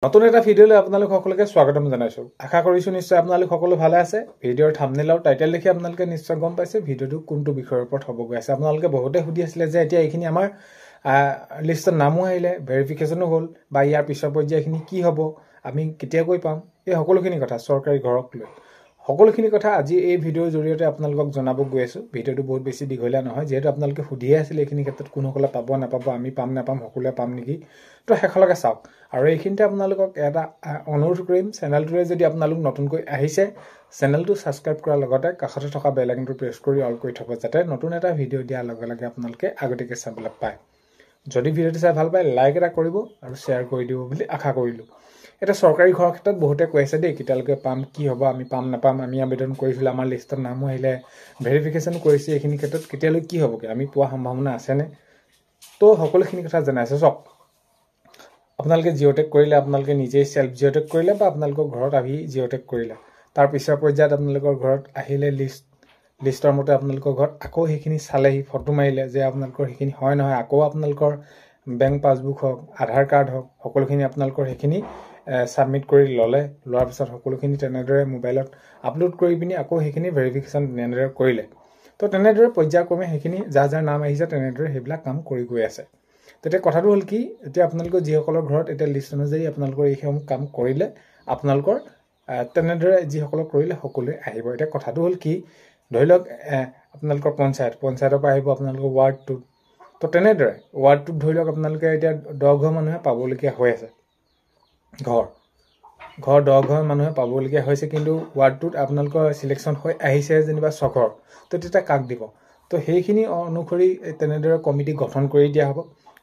নতুন এটা ভিডিঅ'লৈ আপোনালোক সকলোকে স্বাগতম জনাইছো। আশা কৰিছো নিশ্চয় আপোনালোক সকলো ভালে আছে। ভিডিঅ'ৰ থাম্বনেল আৰু টাইটেল দেখি আপোনালোকে নিশ্চয় গম পাইছে ভিডিঅ'টো কোনটো বিষয়ৰ ওপৰত হ'ব গৈ আছে। আপোনালোকে বহুতে সুধি আছিলে যে এতিয়া এইখিনি আমাৰ লিষ্টত নামো আহিলে, ভেৰিফিকেশ্যনো হ'ল, বা ইয়াৰ পিছৰ পৰ্যায়খিনি কি হ'ব, আমি কেতিয়াকৈ পাম, এই সকলোখিনি কথা চৰকাৰী ঘৰক লৈ সকলোখিনি কথা আজি এই ভিডিঅ'ৰ জৰিয়তে আপোনালোকক জনাব গৈ আছো। ভিডিঅ'টো বহুত বেছি দীঘলীয়া নহয়, যিহেতু আপোনালোকে সুধিয়ে আছিলে এইখিনি ক্ষেত্ৰত কোনসকলে পাব নাপাব, আমি পাম নাপাম, সকলোৱে পাম নেকি, তো শেষলৈকে চাওক। আৰু এইখিনিতে আপোনালোকক এটা অনুৰোধ কৰিম, চেনেলটোৰে যদি আপোনালোক নতুনকৈ আহিছে চেনেলটো ছাবস্ক্ৰাইব কৰাৰ লগতে কাষতে থকা বেল আইকনটো প্ৰেছ কৰি অল কৰি থব, যাতে নতুন এটা ভিডিঅ' দিয়াৰ লগে লগে আপোনালোকে আগতীয়াকৈ চাবলৈ পায়। যদি ভিডিঅ'টো চাই ভাল পায় লাইক এটা কৰিব আৰু শ্বেয়াৰ কৰি দিব বুলি আশা কৰিলোঁ। এটা চৰকাৰী ঘৰৰ ক্ষেত্ৰত বহুতে কৈ আছে দেই, কেতিয়ালৈকে পাম, কি হ'ব, আমি পাম নাপাম, আমি আবেদন কৰিছিলোঁ, আমাৰ লিষ্টত নামো আহিলে, ভেৰিফিকেশ্যন কৰিছে, এইখিনি ক্ষেত্ৰত কেতিয়ালৈ কি হ'বগৈ, আমি পোৱা সম্ভাৱনা আছেনে, তো সকলোখিনি কথা জনাইছে। চাওক, আপোনালোকে জিঅ'টেক কৰিলে, আপোনালোকে নিজেই চেল্ফ জিঅ'টেক কৰিলে, বা আপোনালোকৰ ঘৰত আহি জিঅ'টেক কৰিলে, তাৰ পিছৰ পৰ্যায়ত আপোনালোকৰ ঘৰত আহিলে লিষ্টৰ মতে আপোনালোকৰ ঘৰত আকৌ সেইখিনি চালেহি, ফটো মাৰিলে যে আপোনালোকৰ সেইখিনি হয় নহয়, আকৌ আপোনালোকৰ বেংক পাছবুক হওক, আধাৰ কাৰ্ড হওক, সকলোখিনি আপোনালোকৰ সেইখিনি ছাবমিট কৰি লোৱাৰ পিছত সকলোখিনি তেনেদৰে মোবাইলত আপলোড কৰি পিনি আকৌ সেইখিনি ভেৰিফিকেশ্যন তেনেদৰে কৰিলে, তো তেনেদৰে পৰ্যায়ক্ৰমে সেইখিনি যাৰ নাম আহিছে তেনেদৰে সেইবিলাক কাম কৰি গৈ আছে। তেতিয়া কথাটো হ'ল কি, এতিয়া আপোনালোকৰ যিসকলৰ ঘৰত এতিয়া লিষ্ট অনুযায়ী আপোনালোকৰ এইসমূহ কাম কৰিলে, আপোনালোকৰ তেনেদৰে যিসকলক কৰিলে সকলোৱে আহিব। এতিয়া কথাটো হ'ল কি, ধৰি লওক আপোনালোকৰ পঞ্চায়তৰ পৰা আহিব আপোনালোকৰ ৱাৰ্ডটোত, তো তেনেদৰে ৱাৰ্ডটোত ধৰি লওক আপোনালোকে এতিয়া 10 ঘৰ মানুহে পাবলগীয়া হৈ আছে, ঘৰ 10 ঘৰ মানুহে পাবলগীয়া হৈছে, কিন্তু ৱাৰ্ডটোত আপোনালোকৰ চিলেকশ্যন হৈ আহিছে যেনিবা 6 ঘৰ, তো তেতিয়া কাক দিব? তো সেইখিনি অনুসৰি তেনেদৰে কমিটি গঠন কৰি দিয়া হ'ব।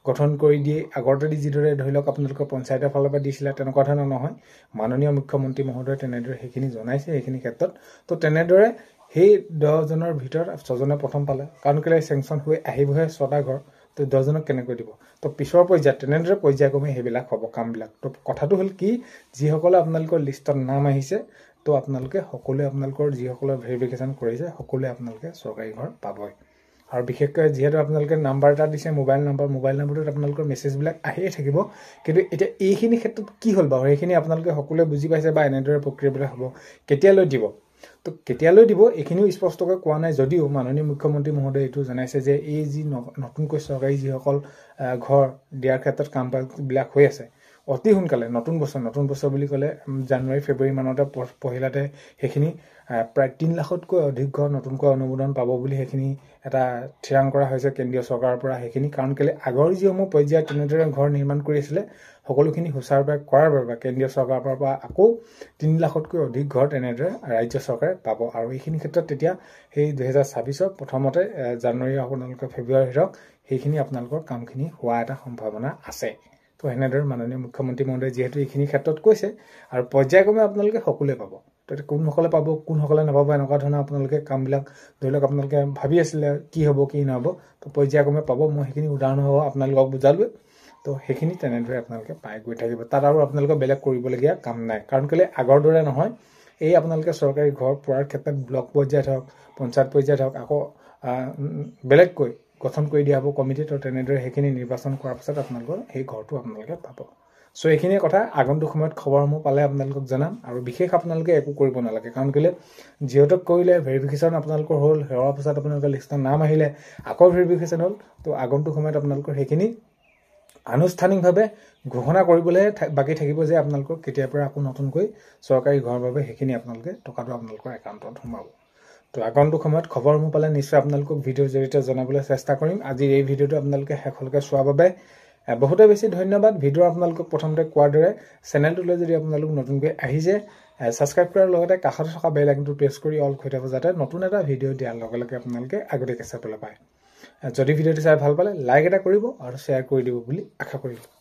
গঠন কৰি দিয়ে আগতে যিদৰে ধৰি লওক আপোনালোকৰ পঞ্চায়তৰ ফালৰ পৰা দিছিলে তেনেকুৱা ধৰণৰ নহয়, মাননীয় মুখ্যমন্ত্ৰী মহোদয়ে তেনেদৰে সেইখিনি জনাইছে এইখিনি ক্ষেত্ৰত। তো তেনেদৰে সেই 10জনৰ ভিতৰত 6জনে প্ৰথম পালে, কাৰণ কেলৈ চেংচন হৈ আহিবহে 6টা ঘৰ, তো 10জনক কেনেকৈ দিব? তো পিছৰ পৰ্যায়ত তেনেদৰে পৰ্যায়ক্ৰমে সেইবিলাক হ'ব কামবিলাক। তো কথাটো হ'ল কি, যিসকলে আপোনালোকৰ লিষ্টত নাম আহিছে, তো আপোনালোকে সকলোৱে আপোনালোকৰ যিসকলে ভেৰিফিকেশ্যন কৰিছে সকলোৱে আপোনালোকে চৰকাৰী ঘৰ পাবই। আৰু বিশেষকৈ যিহেতু আপোনালোকে নাম্বাৰ এটা দিছে, মোবাইল নাম্বাৰটোত আপোনালোকৰ মেছেজবিলাক আহিয়ে থাকিব। কিন্তু এতিয়া এইখিনি ক্ষেত্ৰত কি হ'ল বাৰু, সেইখিনি আপোনালোকে সকলোৱে বুজি পাইছে বা এনেদৰে প্ৰক্ৰিয়াবিলাক হ'ব, কেতিয়ালৈ দিব? তো কেতিয়ালৈ দিব এইখিনিও স্পষ্টকৈ কোৱা নাই, যদিও মাননীয় মুখ্যমন্ত্ৰী মহোদয়ে এইটো জনাইছে যে এই যি নতুনকৈ চৰকাৰী যিসকল ঘৰ দিয়াৰ ক্ষেত্ৰত কামবিলাক হৈ আছে, অতি সোনকালে নতুন বছৰ বুলি ক'লে জানুৱাৰী ফেব্ৰুৱাৰী মানতে পহিলাতে সেইখিনি প্ৰায় 3 লাখতকৈ অধিক ঘৰ নতুনকৈ অনুমোদন পাব বুলি সেইখিনি এটা থিৰাং কৰা হৈছে কেন্দ্ৰীয় চৰকাৰৰ পৰা। সেইখিনি কাৰণ কেলৈ আগৰ যিসমূহ পৰ্যায়ত তেনেদৰে ঘৰ নিৰ্মাণ কৰি আছিলে সকলোখিনি সুচাৰুৰূপে কৰাৰ বাবে কেন্দ্ৰীয় চৰকাৰৰ পৰা আকৌ 3 লাখতকৈ অধিক ঘৰ তেনেদৰে ৰাজ্য চৰকাৰে পাব। আৰু এইখিনি ক্ষেত্ৰত তেতিয়া সেই 2026 প্ৰথমতে জানুৱাৰী আপোনালোকৰ ফেব্ৰুৱাৰী হওক, সেইখিনি আপোনালোকৰ কামখিনি হোৱা এটা সম্ভাৱনা আছে। তো সেনেদৰে মাননীয় মুখ্যমন্ত্ৰী মহোদয়ে যিহেতু এইখিনি ক্ষেত্ৰত কৈছে, আৰু পৰ্যায়ক্ৰমে আপোনালোকে সকলোৱে পাব, তো কোনসকলে পাব কোনসকলে নাপাব এনেকুৱা ধৰণৰ আপোনালোকে কামবিলাক ধৰি লওক আপোনালোকে ভাবি আছিলে কি হ'ব কি নহ'ব, তো পৰ্যায়ক্ৰমে পাব। মই সেইখিনি উদাহৰণ হ'ব আপোনালোকক বুজালোৱে, তো সেইখিনি তেনেদৰে আপোনালোকে পাই গৈ থাকিব। তাত আৰু আপোনালোকে বেলেগ কৰিবলগীয়া কাম নাই, কাৰণ কেলৈ আগৰ দৰে নহয়। এই আপোনালোকে চৰকাৰী ঘৰ পোৱাৰ ক্ষেত্ৰত ব্লক পৰ্যায়ত হওক, পঞ্চায়ত পৰ্যায়ত হওক, আকৌ বেলেগকৈ গঠন কৰি দিয়া হ'ব কমিটি, তো তেনেদৰে সেইখিনি নিৰ্বাচন কৰাৰ পাছত আপোনালোকৰ সেই ঘৰটো আপোনালোকে পাব। চ' এইখিনিয়ে কথা, আগন্তুক সময়ত খবৰসমূহ পালে আপোনালোকক জনাম। আৰু বিশেষ আপোনালোকে একো কৰিব নালাগে, কাৰণ কেলৈ জিঅ'টেক কৰিলে, ভেৰিফিকেশ্যন আপোনালোকৰ হ'ল, হোৱাৰ পাছত আপোনালোকৰ লিষ্টৰ নাম আহিলে, আকৌ ভেৰিফিকেশ্যন হ'ল, তো আগন্তুক সময়ত আপোনালোকৰ সেইখিনি আনুষ্ঠানিকভাৱে ঘোষণা কৰিবলৈহে বাকী থাকিব যে আপোনালোকক কেতিয়াৰ পৰা আকৌ নতুনকৈ চৰকাৰী ঘৰৰ বাবে সেইখিনি আপোনালোকে টকাটো আপোনালোকৰ একাউণ্টত সোমাব। তো আগন্তুক সময়ত খবৰসমূহ পালে নিশ্চয় আপোনালোকক ভিডিঅ'ৰ জৰিয়তে জনাবলৈ চেষ্টা কৰিম। আজিৰ এই ভিডিঅ'টো আপোনালোকে শেষলৈকে চোৱাৰ বাবে বহুতে বেছি ধন্যবাদ। ভিডিঅ' আপোনালোকক প্ৰথমতে কোৱাৰ দৰে চেনেলটোলৈ যদি আপোনালোক নতুনকৈ আহিছে, ছাবস্ক্ৰাইব কৰাৰ লগতে কাষতে থকা বেল আইকনটো প্ৰেছ কৰি অল কৰি থব, যাতে নতুন এটা ভিডিঅ' দিয়াৰ লগে লগে আপোনালোকে আগতীয়াকৈ চাবলৈ পায়। যদি ভিডিঅ'টো চাই ভাল পালে লাইক এটা কৰিব আৰু শ্বেয়াৰ কৰি দিব বুলি আশা কৰিলোঁ।